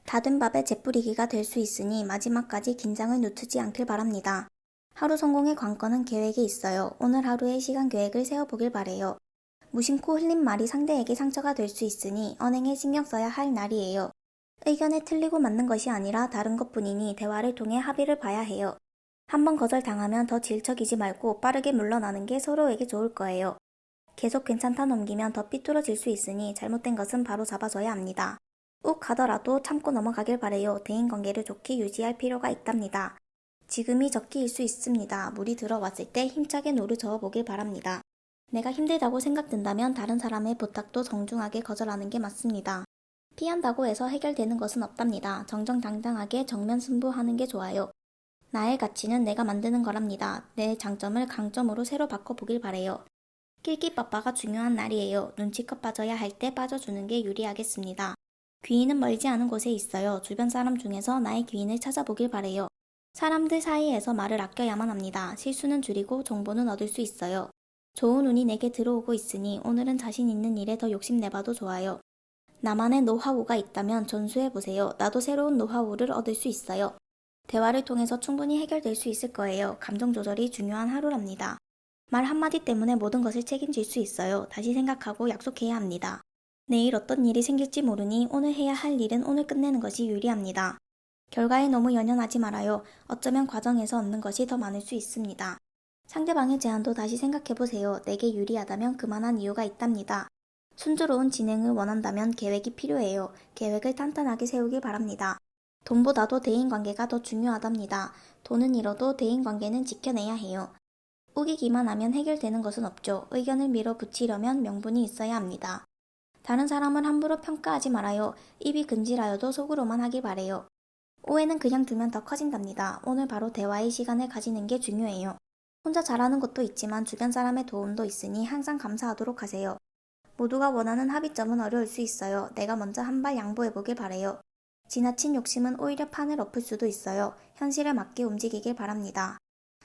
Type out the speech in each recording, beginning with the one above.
다 된 밥에 재뿌리기가 될 수 있으니 마지막까지 긴장을 늦추지 않길 바랍니다. 하루 성공의 관건은 계획에 있어요. 오늘 하루의 시간 계획을 세워보길 바래요. 무심코 흘린 말이 상대에게 상처가 될 수 있으니 언행에 신경 써야 할 날이에요. 의견에 틀리고 맞는 것이 아니라 다른 것뿐이니 대화를 통해 합의를 봐야 해요. 한번 거절당하면 더 질척이지 말고 빠르게 물러나는 게 서로에게 좋을 거예요. 계속 괜찮다 넘기면 더 삐뚤어질 수 있으니 잘못된 것은 바로 잡아줘야 합니다. 욱 하더라도 참고 넘어가길 바래요. 대인관계를 좋게 유지할 필요가 있답니다. 지금이 적기일 수 있습니다. 물이 들어왔을 때 힘차게 노를 저어보길 바랍니다. 내가 힘들다고 생각된다면 다른 사람의 부탁도 정중하게 거절하는 게 맞습니다. 피한다고 해서 해결되는 것은 없답니다. 정정당당하게 정면 승부하는 게 좋아요. 나의 가치는 내가 만드는 거랍니다. 내 장점을 강점으로 새로 바꿔보길 바래요. 낄끼빠빠가 중요한 날이에요. 눈치껏 빠져야 할 때 빠져주는 게 유리하겠습니다. 귀인은 멀지 않은 곳에 있어요. 주변 사람 중에서 나의 귀인을 찾아보길 바래요. 사람들 사이에서 말을 아껴야만 합니다. 실수는 줄이고 정보는 얻을 수 있어요. 좋은 운이 내게 들어오고 있으니 오늘은 자신 있는 일에 더 욕심내봐도 좋아요. 나만의 노하우가 있다면 전수해보세요. 나도 새로운 노하우를 얻을 수 있어요. 대화를 통해서 충분히 해결될 수 있을 거예요. 감정 조절이 중요한 하루랍니다. 말 한마디 때문에 모든 것을 책임질 수 있어요. 다시 생각하고 약속해야 합니다. 내일 어떤 일이 생길지 모르니 오늘 해야 할 일은 오늘 끝내는 것이 유리합니다. 결과에 너무 연연하지 말아요. 어쩌면 과정에서 얻는 것이 더 많을 수 있습니다. 상대방의 제안도 다시 생각해보세요. 내게 유리하다면 그만한 이유가 있답니다. 순조로운 진행을 원한다면 계획이 필요해요. 계획을 탄탄하게 세우길 바랍니다. 돈보다도 대인관계가 더 중요하답니다. 돈은 잃어도 대인관계는 지켜내야 해요. 우기기만 하면 해결되는 것은 없죠. 의견을 밀어붙이려면 명분이 있어야 합니다. 다른 사람을 함부로 평가하지 말아요. 입이 근질하여도 속으로만 하길 바래요. 오해는 그냥 두면 더 커진답니다. 오늘 바로 대화의 시간을 가지는 게 중요해요. 혼자 잘하는 것도 있지만 주변 사람의 도움도 있으니 항상 감사하도록 하세요. 모두가 원하는 합의점은 어려울 수 있어요. 내가 먼저 한 발 양보해보길 바래요. 지나친 욕심은 오히려 판을 엎을 수도 있어요. 현실에 맞게 움직이길 바랍니다.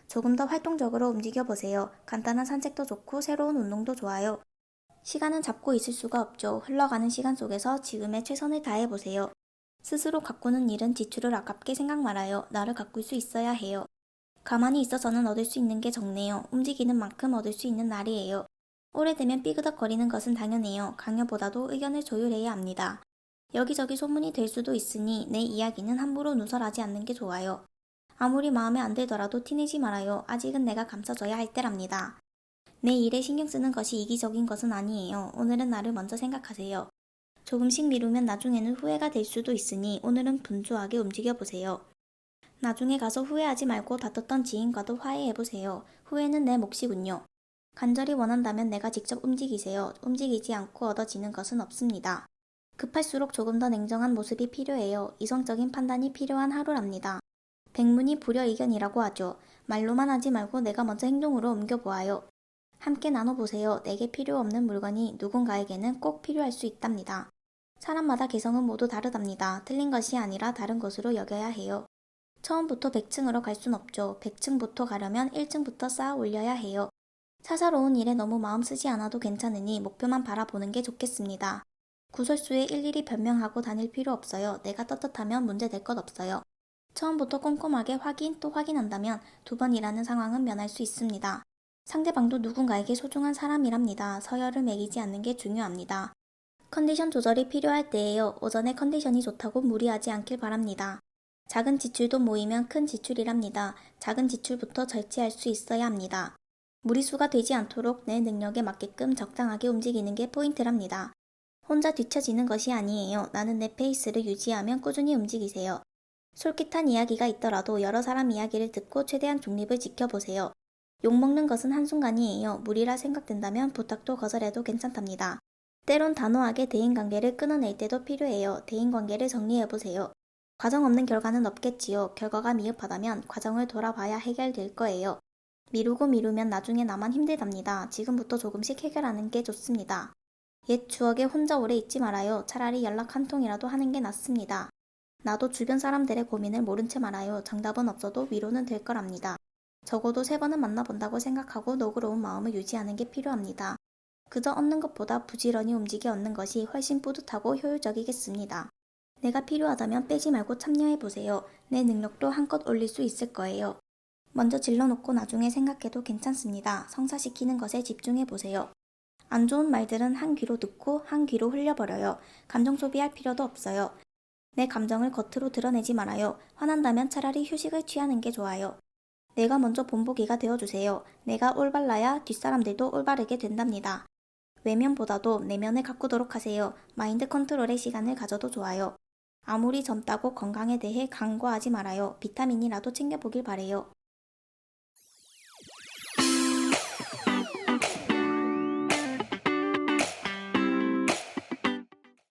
조금 더 활동적으로 움직여보세요. 간단한 산책도 좋고 새로운 운동도 좋아요. 시간은 잡고 있을 수가 없죠. 흘러가는 시간 속에서 지금의 최선을 다해보세요. 스스로 가꾸는 일은 지출을 아깝게 생각 말아요. 나를 가꿀 수 있어야 해요. 가만히 있어서는 얻을 수 있는 게 적네요. 움직이는 만큼 얻을 수 있는 날이에요. 오래되면 삐그덕거리는 것은 당연해요. 강요보다도 의견을 조율해야 합니다. 여기저기 소문이 될 수도 있으니 내 이야기는 함부로 누설하지 않는 게 좋아요. 아무리 마음에 안 들더라도 티내지 말아요. 아직은 내가 감싸줘야 할 때랍니다. 내 일에 신경 쓰는 것이 이기적인 것은 아니에요. 오늘은 나를 먼저 생각하세요. 조금씩 미루면 나중에는 후회가 될 수도 있으니 오늘은 분주하게 움직여보세요. 나중에 가서 후회하지 말고 다퉜던 지인과도 화해해보세요. 후회는 내 몫이군요. 간절히 원한다면 내가 직접 움직이세요. 움직이지 않고 얻어지는 것은 없습니다. 급할수록 조금 더 냉정한 모습이 필요해요. 이성적인 판단이 필요한 하루랍니다. 백문이 불여의견이라고 하죠. 말로만 하지 말고 내가 먼저 행동으로 옮겨보아요. 함께 나눠보세요. 내게 필요 없는 물건이 누군가에게는 꼭 필요할 수 있답니다. 사람마다 개성은 모두 다르답니다. 틀린 것이 아니라 다른 것으로 여겨야 해요. 처음부터 100층으로 갈 순 없죠. 100층부터 가려면 1층부터 쌓아 올려야 해요. 사사로운 일에 너무 마음 쓰지 않아도 괜찮으니 목표만 바라보는 게 좋겠습니다. 구설수에 일일이 변명하고 다닐 필요 없어요. 내가 떳떳하면 문제될 것 없어요. 처음부터 꼼꼼하게 확인 또 확인한다면 두 번 일하는 상황은 면할 수 있습니다. 상대방도 누군가에게 소중한 사람이랍니다. 서열을 매기지 않는 게 중요합니다. 컨디션 조절이 필요할 때예요. 오전에 컨디션이 좋다고 무리하지 않길 바랍니다. 작은 지출도 모이면 큰 지출이랍니다. 작은 지출부터 절제할 수 있어야 합니다. 무리수가 되지 않도록 내 능력에 맞게끔 적당하게 움직이는 게 포인트랍니다. 혼자 뒤처지는 것이 아니에요. 나는 내 페이스를 유지하면 꾸준히 움직이세요. 솔깃한 이야기가 있더라도 여러 사람 이야기를 듣고 최대한 중립을 지켜보세요. 욕먹는 것은 한순간이에요. 무리라 생각된다면 부탁도 거절해도 괜찮답니다. 때론 단호하게 대인관계를 끊어낼 때도 필요해요. 대인관계를 정리해보세요. 과정 없는 결과는 없겠지요. 결과가 미흡하다면 과정을 돌아봐야 해결될 거예요. 미루고 미루면 나중에 나만 힘들답니다. 지금부터 조금씩 해결하는 게 좋습니다. 옛 추억에 혼자 오래 있지 말아요. 차라리 연락 한 통이라도 하는 게 낫습니다. 나도 주변 사람들의 고민을 모른 채 말아요. 정답은 없어도 위로는 될 거랍니다. 적어도 3번은 만나본다고 생각하고 너그러운 마음을 유지하는 게 필요합니다. 그저 얻는 것보다 부지런히 움직여 얻는 것이 훨씬 뿌듯하고 효율적이겠습니다. 내가 필요하다면 빼지 말고 참여해보세요. 내 능력도 한껏 올릴 수 있을 거예요. 먼저 질러놓고 나중에 생각해도 괜찮습니다. 성사시키는 것에 집중해보세요. 안 좋은 말들은 한 귀로 듣고 한 귀로 흘려버려요. 감정 소비할 필요도 없어요. 내 감정을 겉으로 드러내지 말아요. 화난다면 차라리 휴식을 취하는 게 좋아요. 내가 먼저 본보기가 되어주세요. 내가 올발라야 뒷사람들도 올바르게 된답니다. 외면보다도 내면을 가꾸도록 하세요. 마인드 컨트롤의 시간을 가져도 좋아요. 아무리 젊다고 건강에 대해 간과하지 말아요. 비타민이라도 챙겨보길 바래요.